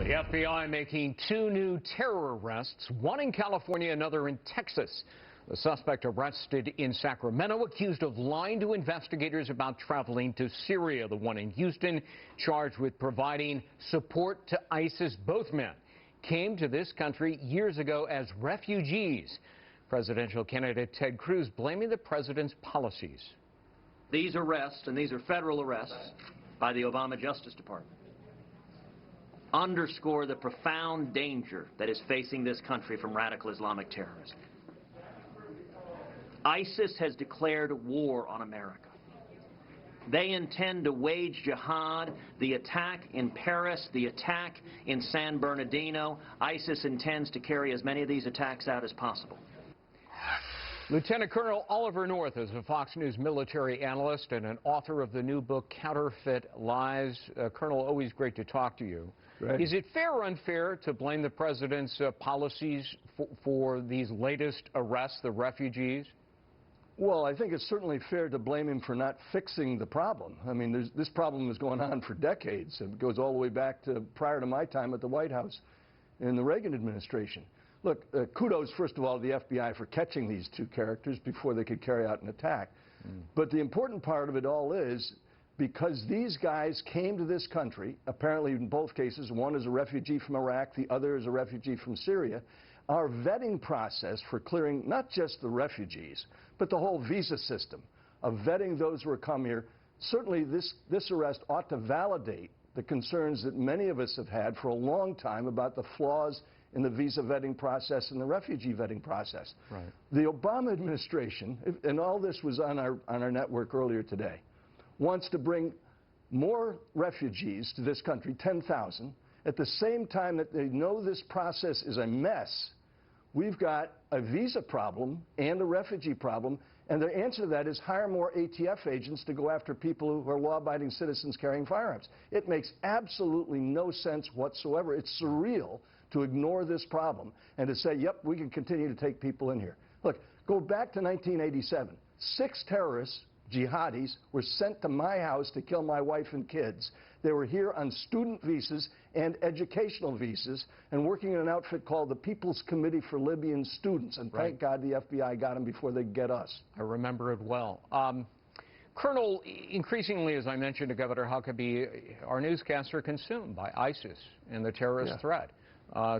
The FBI making two new terror arrests, one in California, another in Texas. The suspect arrested in Sacramento, accused of lying to investigators about traveling to Syria. The one in Houston, charged with providing support to ISIS. Both men came to this country years ago as refugees. Presidential candidate Ted Cruz blaming the president's policies. These arrests, and these are federal arrests by the Obama Justice Department, underscore the profound danger that is facing this country from radical Islamic terrorism. ISIS has declared war on America. They intend to wage jihad. The attack in Paris, the attack in San Bernardino, ISIS intends to carry as many of these attacks out as possible. Lieutenant Colonel Oliver North is a Fox News military analyst and an author of the new book, Counterfeit Lies. Colonel, always great to talk to you. Right. Is it fair or unfair to blame the president's policies for these latest arrests, the refugees? Well, I think it's certainly fair to blame him for not fixing the problem. I mean, this problem was going on for decades. It goes all the way back to prior to my time at the White House in the Reagan administration. Look, kudos, first of all, to the FBI for catching these two characters before they could carry out an attack. But the important part of it all is, because these guys came to this country, apparently in both cases, one is a refugee from Iraq, the other is a refugee from Syria, our vetting process for clearing not just the refugees, but the whole visa system of vetting those who are come here, certainly this arrest ought to validate the concerns that many of us have had for a long time about the flaws in the visa vetting process and the refugee vetting process. Right. The Obama administration, and all this was on our network earlier today, wants to bring more refugees to this country, 10,000, at the same time that they know this process is a mess. We've got a visa problem and a refugee problem, and the answer to that is hire more ATF agents to go after people who are law-abiding citizens carrying firearms. It makes absolutely no sense whatsoever. It's surreal to ignore this problem and to say, yep, we can continue to take people in here. Look, go back to 1987. 6 terrorists, jihadis, were sent to my house to kill my wife and kids. They were here on student visas and educational visas and working in an outfit called the People's Committee for Libyan Students. And thank God the FBI got them before they get us. I remember it well. Colonel, increasingly, as I mentioned to Governor Huckabee, our newscasts are consumed by ISIS and the terrorist threat.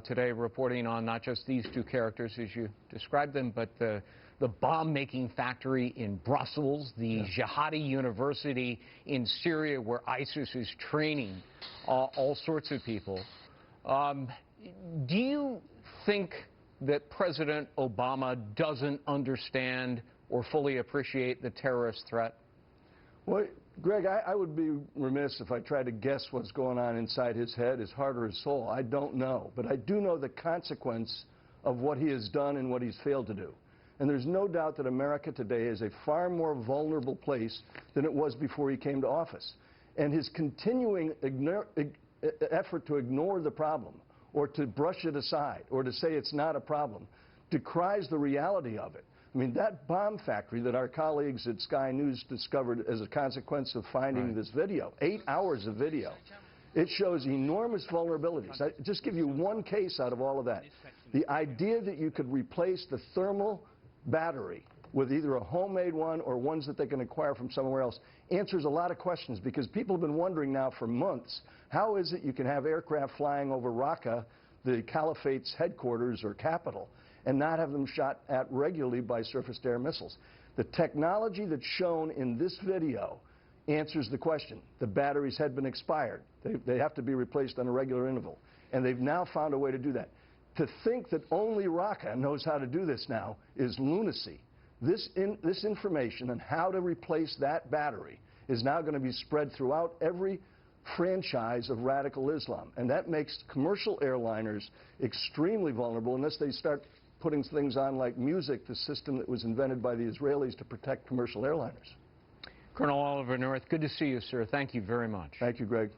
Today reporting on not just these two characters as you described them, but the bomb-making factory in Brussels, the jihadi university in Syria where ISIS is training all sorts of people. Do you think that President Obama doesn't understand or fully appreciate the terrorist threat? Well, Greg, I would be remiss if I tried to guess what's going on inside his head, his heart or his soul. I don't know. But I do know the consequence of what he has done and what he's failed to do. And there's no doubt that America today is a far more vulnerable place than it was before he came to office. And his continuing effort to ignore the problem or to brush it aside or to say it's not a problem decries the reality of it. I mean, that bomb factory that our colleagues at Sky News discovered as a consequence of finding this video, 8 hours of video, it shows enormous vulnerabilities. I just give you one case out of all of that. The idea that you could replace the thermal battery with either a homemade one or ones that they can acquire from somewhere else answers a lot of questions, because people have been wondering now for months, how is it you can have aircraft flying over Raqqa, the caliphate's headquarters or capital, and not have them shot at regularly by surface-to-air missiles? The technology that's shown in this video answers the question. The batteries had been expired. They have to be replaced on a regular interval. And they've now found a way to do that. To think that only Raqqa knows how to do this now is lunacy. This information on how to replace that battery is now going to be spread throughout every franchise of radical Islam. And that makes commercial airliners extremely vulnerable unless they start putting things on like music, the system that was invented by the Israelis to protect commercial airliners. Colonel Oliver North, good to see you, sir. Thank you very much. Thank you, Greg.